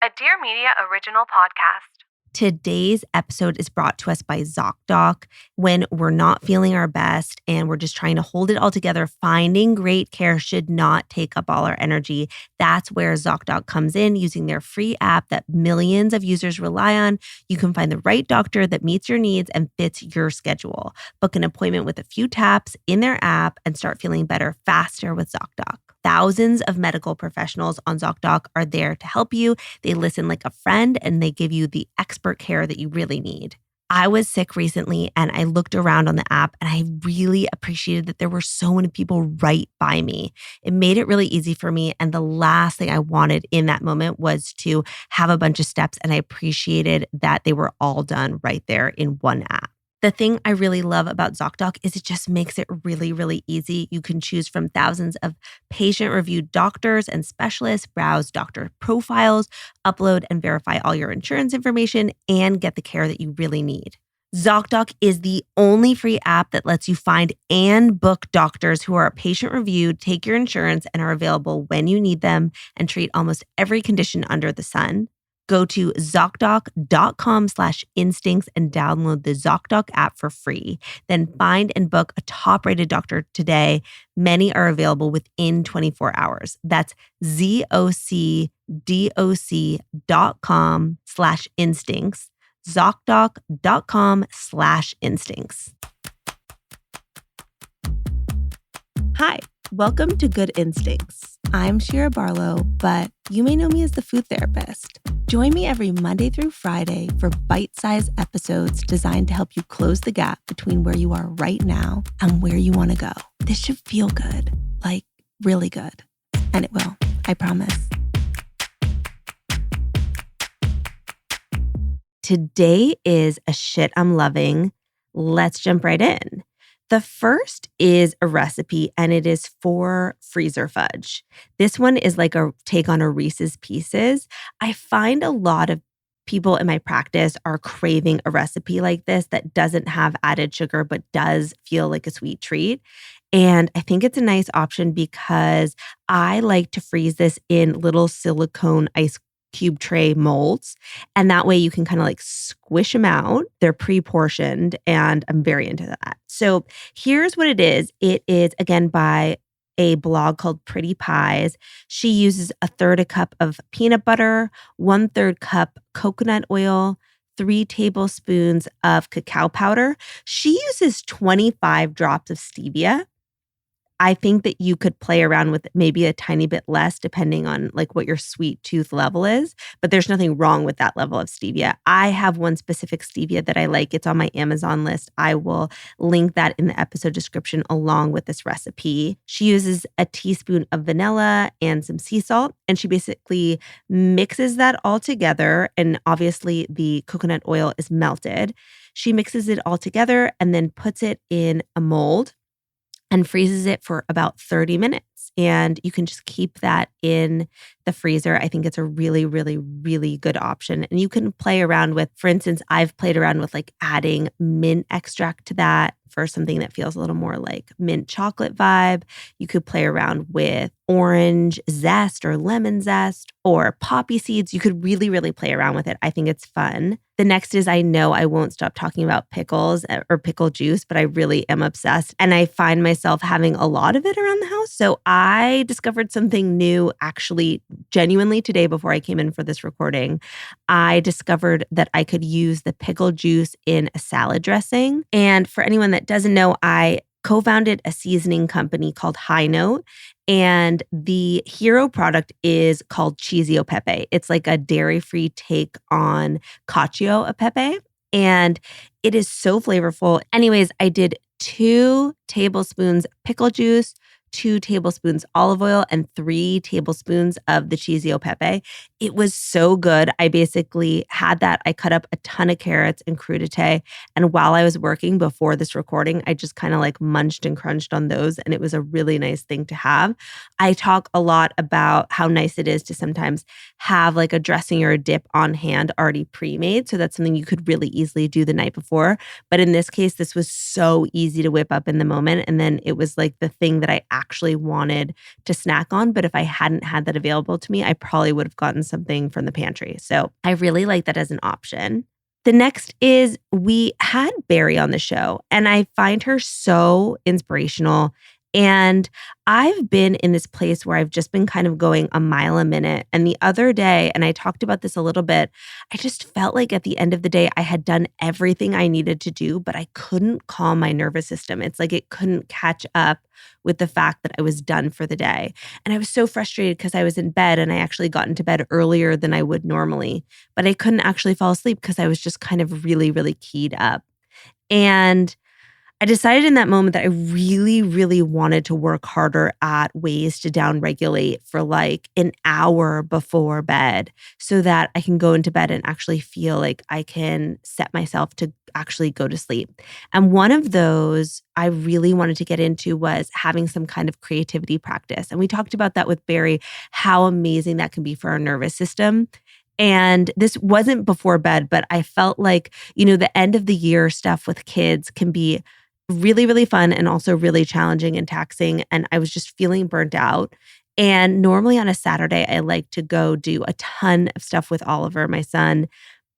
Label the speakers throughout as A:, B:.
A: a Dear Media original podcast.
B: Today's episode is brought to us by ZocDoc. When we're not feeling our best and we're just trying to hold it all together, finding great care should not take up all our energy. That's where ZocDoc comes in, using their free app that millions of users rely on. You can find the right doctor that meets your needs and fits your schedule. Book an appointment with a few taps in their app and start feeling better faster with ZocDoc. Thousands of medical professionals on ZocDoc are there to help you. They listen like a friend and they give you the expert care that you really need. I was sick recently and I looked around on the app and I really appreciated that there were so many people right by me. It made it really easy for me. And the last thing I wanted in that moment was to have a bunch of steps, and I appreciated that they were all done right there in one app. The thing I really love about ZocDoc is it just makes it really, really easy. You can choose from thousands of patient-reviewed doctors and specialists, browse doctor profiles, upload and verify all your insurance information, and get the care that you really need. ZocDoc is the only free app that lets you find and book doctors who are patient-reviewed, take your insurance, and are available when you need them, and treat almost every condition under the sun. Go to ZocDoc.com/instincts and download the ZocDoc app for free. Then find and book a top-rated doctor today. Many are available within 24 hours. That's ZocDoc.com/instincts. ZocDoc.com/instincts. Hi, welcome to Good Instincts. I'm Shira Barlow, but you may know me as the food therapist. Join me every Monday through Friday for bite-sized episodes designed to help you close the gap between where you are right now and where you want to go. This should feel good, like really good. And it will, I promise. Today is a shit I'm loving. Let's jump right in. The first is a recipe, and it is for Freezer Fudge. This one is like a take on a Reese's Pieces. I find a lot of people in my practice are craving a recipe like this that doesn't have added sugar but does feel like a sweet treat. And I think it's a nice option because I like to freeze this in little silicone ice cube tray molds. And that way you can kind of like squish them out. They're pre-portioned and I'm very into that. So here's what it is. It is, again, by a blog called Pretty Pies. She uses 1/3 cup of peanut butter, 1/3 cup coconut oil, 3 tablespoons of cacao powder. She uses 25 drops of stevia. I think that you could play around with maybe a tiny bit less depending on like what your sweet tooth level is, but there's nothing wrong with that level of stevia. I have one specific stevia that I like. It's on my Amazon list. I will link that in the episode description along with this recipe. She uses a teaspoon of vanilla and some sea salt, and she basically mixes that all together. And obviously the coconut oil is melted. She mixes it all together and then puts it in a mold and freezes it for about 30 minutes. And you can just keep that in the freezer. I think it's a really, really, really good option. And you can play around with, for instance, I've played around with like adding mint extract to that for something that feels a little more like mint chocolate vibe. You could play around with orange zest or lemon zest or poppy seeds. You could really, really play around with it. I think it's fun. The next is, I know I won't stop talking about pickles or pickle juice, but I really am obsessed. And I find myself having a lot of it around the house. So I discovered something new actually genuinely today before I came in for this recording. I discovered that I could use the pickle juice in a salad dressing. And for anyone that doesn't know, I co-founded a seasoning company called High Note. And the hero product is called Cheesio Pepe. It's like a dairy-free take on cacio e pepe. And it is so flavorful. Anyways, I did 2 tablespoons pickle juice, 2 tablespoons olive oil, and 3 tablespoons of the Cheesio Pepe. It was so good. I basically had that. I cut up a ton of carrots and crudité. And while I was working before this recording, I just kind of like munched and crunched on those. And it was a really nice thing to have. I talk a lot about how nice it is to sometimes have like a dressing or a dip on hand already pre-made. So that's something you could really easily do the night before. But in this case, this was so easy to whip up in the moment. And then it was like the thing that I actually wanted to snack on. But if I hadn't had that available to me, I probably would have gotten something from the pantry. So I really like that as an option. The next is we had Barry on the show, and I find her so inspirational. And I've been in this place where I've just been kind of going a mile a minute. And the other day, and I talked about this a little bit, I just felt like at the end of the day, I had done everything I needed to do, but I couldn't calm my nervous system. It's like it couldn't catch up with the fact that I was done for the day. And I was so frustrated because I was in bed and I actually got into bed earlier than I would normally, but I couldn't actually fall asleep because I was just kind of really, really keyed up. And I decided in that moment that I really, really wanted to work harder at ways to downregulate for like an hour before bed so that I can go into bed and actually feel like I can set myself to actually go to sleep. And one of those I really wanted to get into was having some kind of creativity practice. And we talked about that with Barry, how amazing that can be for our nervous system. And this wasn't before bed, but I felt like, the end of the year stuff with kids can be really, really fun and also really challenging and taxing. And I was just feeling burnt out. And normally on a Saturday, I like to go do a ton of stuff with Oliver, my son.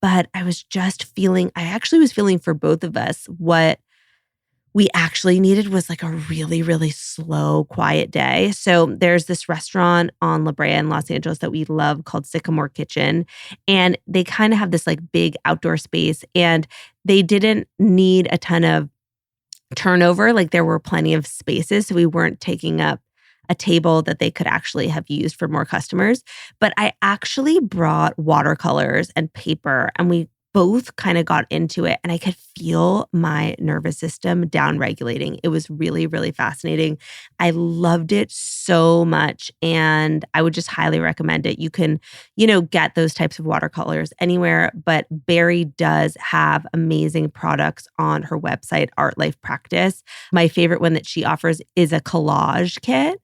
B: But I was just I actually was feeling for both of us what we actually needed was like a really, really slow, quiet day. So there's this restaurant on La Brea in Los Angeles that we love called Sycamore Kitchen. And they kind of have this like big outdoor space, and they didn't need a ton of turnover. Like there were plenty of spaces. So we weren't taking up a table that they could actually have used for more customers. But I actually brought watercolors and paper, and we both kind of got into it, and I could feel my nervous system down regulating. It was really, really fascinating. I loved it so much, and I would just highly recommend it. You can, get those types of watercolors anywhere, but Barry does have amazing products on her website, Art Life Practice. My favorite one that she offers is a collage kit.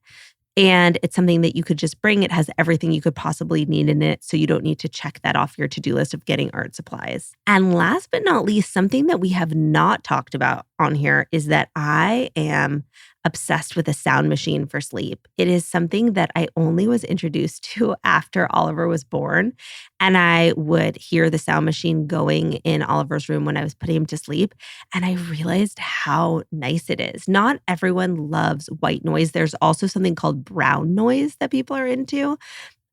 B: And it's something that you could just bring. It has everything you could possibly need in it. So you don't need to check that off your to-do list of getting art supplies. And last but not least, something that we have not talked about on here is that I am obsessed with a sound machine for sleep. It is something that I only was introduced to after Oliver was born. And I would hear the sound machine going in Oliver's room when I was putting him to sleep. And I realized how nice it is. Not everyone loves white noise. There's also something called brown noise that people are into.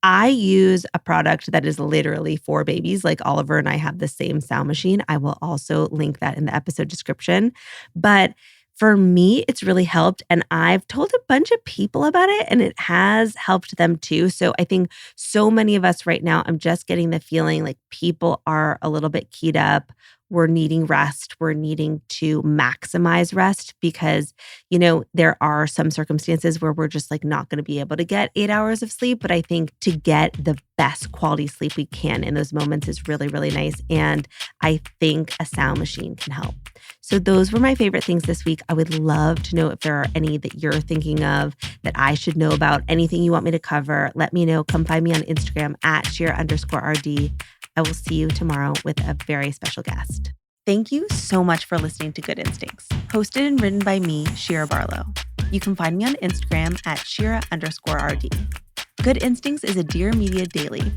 B: I use a product that is literally for babies. Like Oliver and I have the same sound machine. I will also link that in the episode description. But for me, it's really helped. And I've told a bunch of people about it, and it has helped them too. So I think so many of us right now, I'm just getting the feeling like people are a little bit keyed up. We're needing rest. We're needing to maximize rest because, there are some circumstances where we're just like not going to be able to get 8 hours of sleep. But I think to get the best quality sleep we can in those moments is really, really nice. And I think a sound machine can help. So those were my favorite things this week. I would love to know if there are any that you're thinking of that I should know about, anything you want me to cover. Let me know. Come find me on Instagram at @Shira_RD. I will see you tomorrow with a very special guest. Thank you so much for listening to Good Instincts, hosted and written by me, Shira Barlow. You can find me on Instagram at Shira_RD. Good Instincts is a Dear Media daily.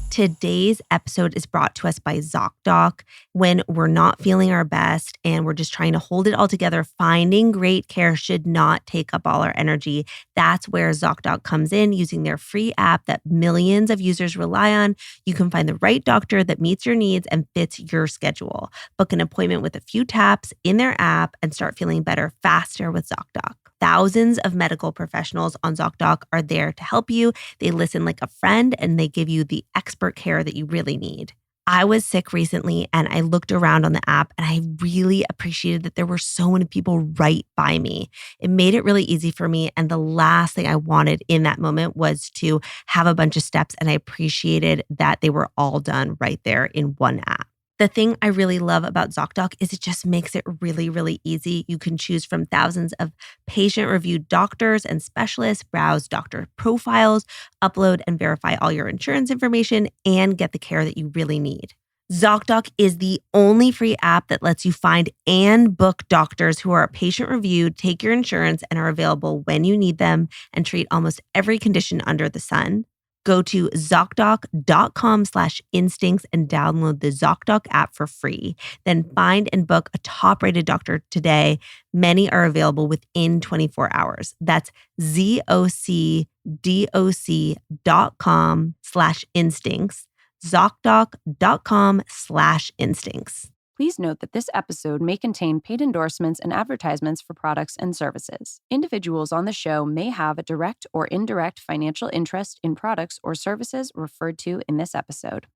B: Today's episode is brought to us by ZocDoc. When we're not feeling our best and we're just trying to hold it all together, finding great care should not take up all our energy. That's where ZocDoc comes in, using their free app that millions of users rely on. You can find the right doctor that meets your needs and fits your schedule. Book an appointment with a few taps in their app and start feeling better faster with ZocDoc. Thousands of medical professionals on ZocDoc are there to help you. They listen like a friend, and they give you the expert care that you really need. I was sick recently, and I looked around on the app, and I really appreciated that there were so many people right by me. It made it really easy for me. And the last thing I wanted in that moment was to have a bunch of steps. And I appreciated that they were all done right there in one app. The thing I really love about ZocDoc is it just makes it really, really easy. You can choose from thousands of patient-reviewed doctors and specialists, browse doctor profiles, upload and verify all your insurance information, and get the care that you really need. ZocDoc is the only free app that lets you find and book doctors who are patient reviewed, take your insurance, and are available when you need them and treat almost every condition under the sun. Go to ZocDoc.com/instincts and download the ZocDoc app for free. Then find and book a top-rated doctor today. Many are available within 24 hours. That's ZocDoc.com/instincts. ZocDoc.com/instincts.
C: Please note that this episode may contain paid endorsements and advertisements for products and services. Individuals on the show may have a direct or indirect financial interest in products or services referred to in this episode.